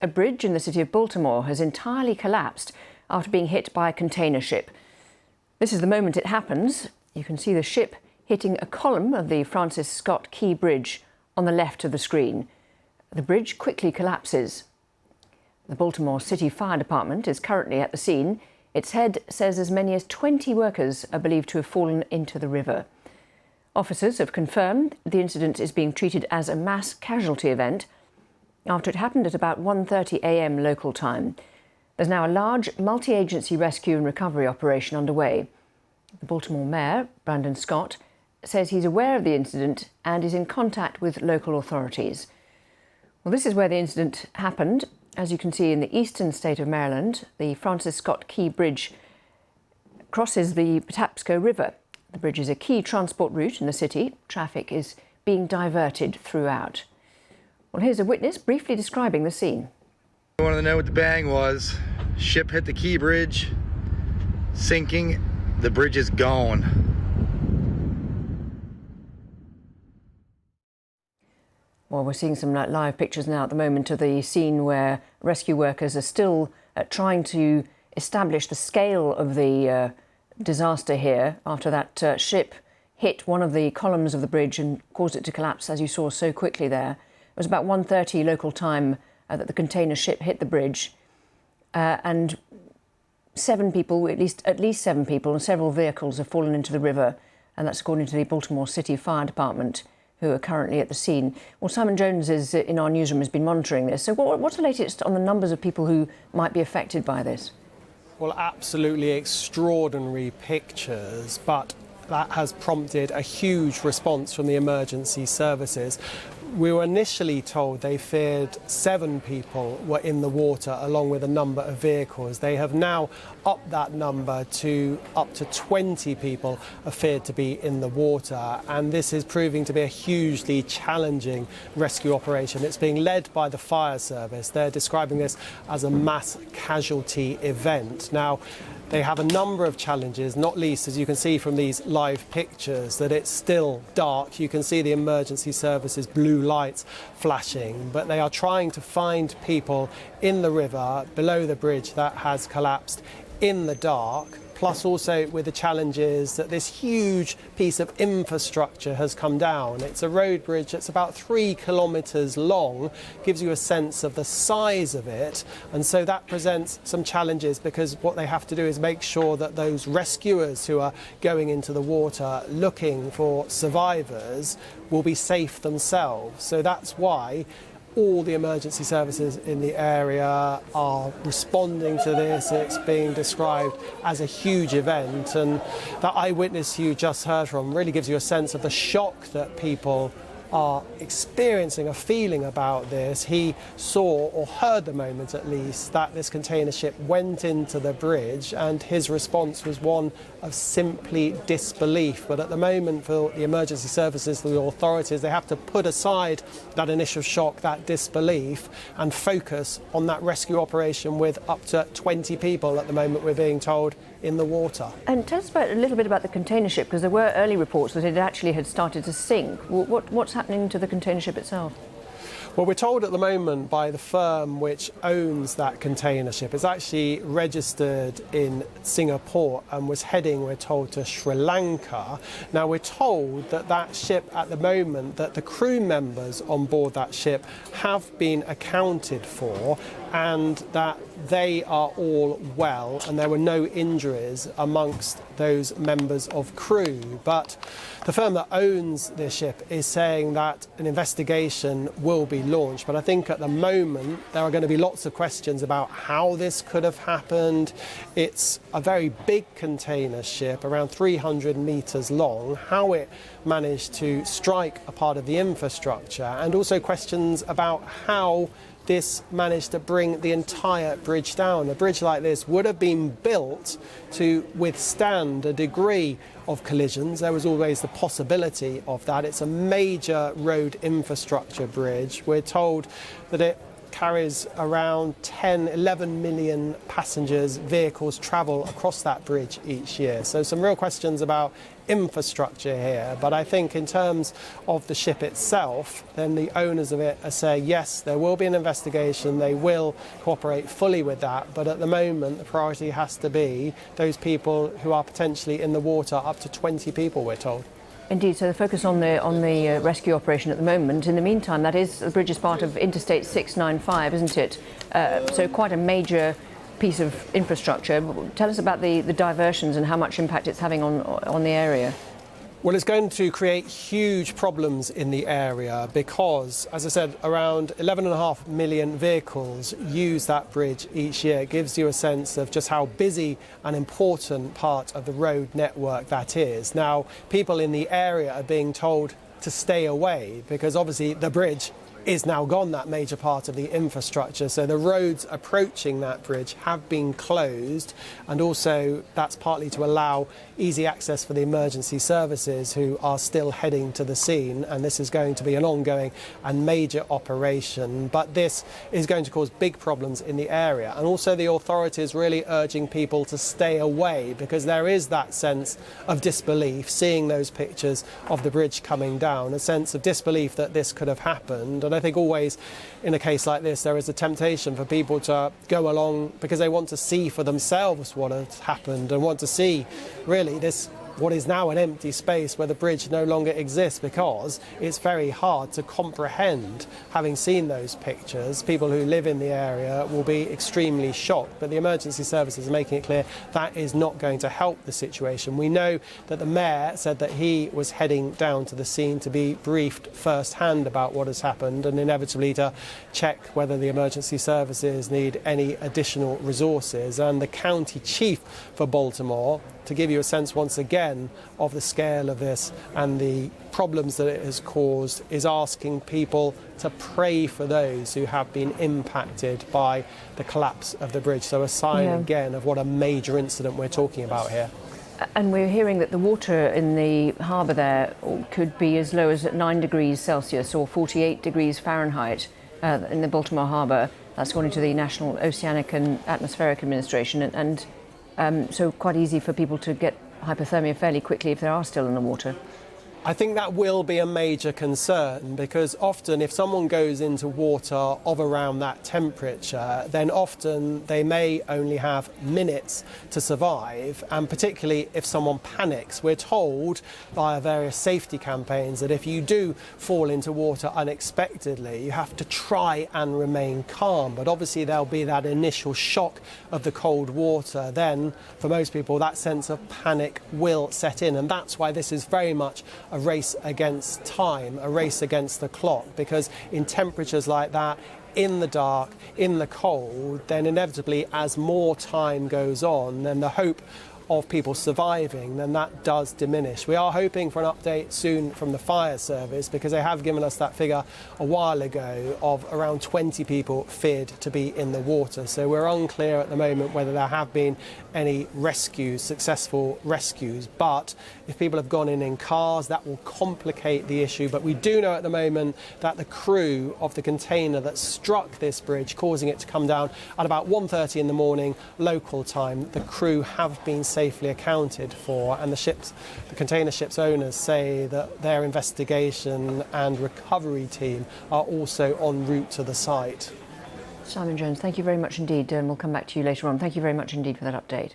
A bridge in the city of Baltimore has entirely collapsed after being hit by a container ship. This is the moment it happens. You can see the ship hitting a column of the Francis Scott Key Bridge on the left of the screen. The bridge quickly collapses. The Baltimore City Fire Department is currently at the scene. Its head says as many as 20 workers are believed to have fallen into the river. Officers have confirmed the incident is being treated as a mass casualty event after it happened at about 1:30 a.m. local time. There's now a large multi-agency rescue and recovery operation underway. The Baltimore Mayor, Brandon Scott, says he's aware of the incident and is in contact with local authorities. Well, this is where the incident happened. As you can see, in the eastern state of Maryland, the Francis Scott Key Bridge crosses the Patapsco River. The bridge is a key transport route in the city. Traffic is being diverted throughout. Well, here's a witness briefly describing the scene. I wanted to know what the bang was. Ship hit the Key Bridge, sinking. The bridge is gone. Well, we're seeing some live pictures now at the moment of the scene where rescue workers are still trying to establish the scale of the disaster here after that ship hit one of the columns of the bridge and caused it to collapse, as you saw so quickly there. It was about 1:30 local time that the container ship hit the bridge, and 7 people, at least 7 people, and several vehicles have fallen into the river, and that's according to the Baltimore City Fire Department, who are currently at the scene. Well, Simon Jones is in our newsroom, has been monitoring this. So what's the latest on the numbers of people who might be affected by this? Well, absolutely extraordinary pictures, but that has prompted a huge response from the emergency services. We were initially told they feared 7 people were in the water along with a number of vehicles. They have now upped that number to up to 20 people are feared to be in the water, and this is proving to be a hugely challenging rescue operation. It's being led by the fire service. They're describing this as a mass casualty event. Now, they have a number of challenges, not least, as you can see from these live pictures, that it's still dark. You can see the emergency services blue lights flashing, but they are trying to find people in the river below the bridge that has collapsed in the dark, plus also with the challenges that this huge piece of infrastructure has come down. It's a road bridge that's about 3 kilometres long, gives you a sense of the size of it, and so that presents some challenges because what they have to do is make sure that those rescuers who are going into the water looking for survivors will be safe themselves. So that's why all the emergency services in the area are responding to this. It's being described as a huge event, and that eyewitness you just heard from really gives you a sense of the shock that people are experiencing, a feeling about this. He saw, or heard the moment at least, that this container ship went into the bridge, and his response was one of simply disbelief. But at the moment, for the emergency services, the authorities, they have to put aside that initial shock, that disbelief, and focus on that rescue operation with up to 20 people at the moment, we're being told, in the water. And tell us a little bit about the container ship, because there were early reports that it actually had started to sink. What's happening to the container ship itself? Well, we're told at the moment by the firm which owns that container ship, it's actually registered in Singapore and was heading, we're told, to Sri Lanka. Now, we're told that that ship at the moment, that the crew members on board that ship have been accounted for and that they are all well and there were no injuries amongst those members of crew. But the firm that owns this ship is saying that an investigation will be launched. But I think at the moment there are going to be lots of questions about how this could have happened. It's a very big container ship, around 300 metres long, how it managed to strike a part of the infrastructure, and also questions about how this managed to bring the entire bridge down. A bridge like this would have been built to withstand a degree of collisions. There was always the possibility of that. It's a major road infrastructure bridge. We're told that it carries around 11 million passengers, vehicles travel across that bridge each year. So some real questions about infrastructure here. But I think in terms of the ship itself, then the owners of it are saying, yes, there will be an investigation. They will cooperate fully with that. But at the moment, the priority has to be those people who are potentially in the water, up to 20 people, we're told. Indeed, so the focus on the rescue operation at the moment. In the meantime, the bridge is part of Interstate 695, isn't it? So quite a major piece of infrastructure. Tell us about the diversions and how much impact it's having on the area. Well, it's going to create huge problems in the area because, as I said, around 11.5 million vehicles use that bridge each year. It gives you a sense of just how busy and important part of the road network that is. Now, people in the area are being told to stay away because obviously the bridge is now gone, that major part of the infrastructure. So the roads approaching that bridge have been closed, and also that's partly to allow easy access for the emergency services who are still heading to the scene, and this is going to be an ongoing and major operation. But this is going to cause big problems in the area, and also the authorities really urging people to stay away because there is that sense of disbelief seeing those pictures of the bridge coming down, a sense of disbelief that this could have happened. And I think always in a case like this there is a temptation for people to go along because they want to see for themselves what has happened and want to see really this what is now an empty space where the bridge no longer exists, because it's very hard to comprehend. Having seen those pictures, people who live in the area will be extremely shocked, but the emergency services are making it clear that is not going to help the situation. We know that the mayor said that he was heading down to the scene to be briefed firsthand about what has happened and inevitably to check whether the emergency services need any additional resources. And the county chief for Baltimore, to give you a sense once again of the scale of this and the problems that it has caused, is asking people to pray for those who have been impacted by the collapse of the bridge. So a sign again of what a major incident we're talking about here. And we're hearing that the water in the harbour there could be as low as 9 degrees Celsius or 48 degrees Fahrenheit in the Baltimore harbour. That's according to the National Oceanic and Atmospheric Administration. And so quite easy for people to get hypothermia fairly quickly if they are still in the water. I think that will be a major concern, because often if someone goes into water of around that temperature, then often they may only have minutes to survive, and particularly if someone panics. We're told via various safety campaigns that if you do fall into water unexpectedly, you have to try and remain calm, but obviously there'll be that initial shock of the cold water. Then for most people that sense of panic will set in, and that's why this is very much a race against time, a race against the clock, because in temperatures like that, in the dark, in the cold, then inevitably as more time goes on, then the hope of people surviving, then that does diminish. We are hoping for an update soon from the fire service, because they have given us that figure a while ago of around 20 people feared to be in the water. So we're unclear at the moment whether there have been any rescues, successful rescues. But if people have gone in cars, that will complicate the issue. But we do know at the moment that the crew of the container that struck this bridge, causing it to come down at about 1:30 in the morning local time, the crew have been safely accounted for, and the container ship's owners say that their investigation and recovery team are also en route to the site. Simon Jones, thank you very much indeed, and we'll come back to you later on. Thank you very much indeed for that update.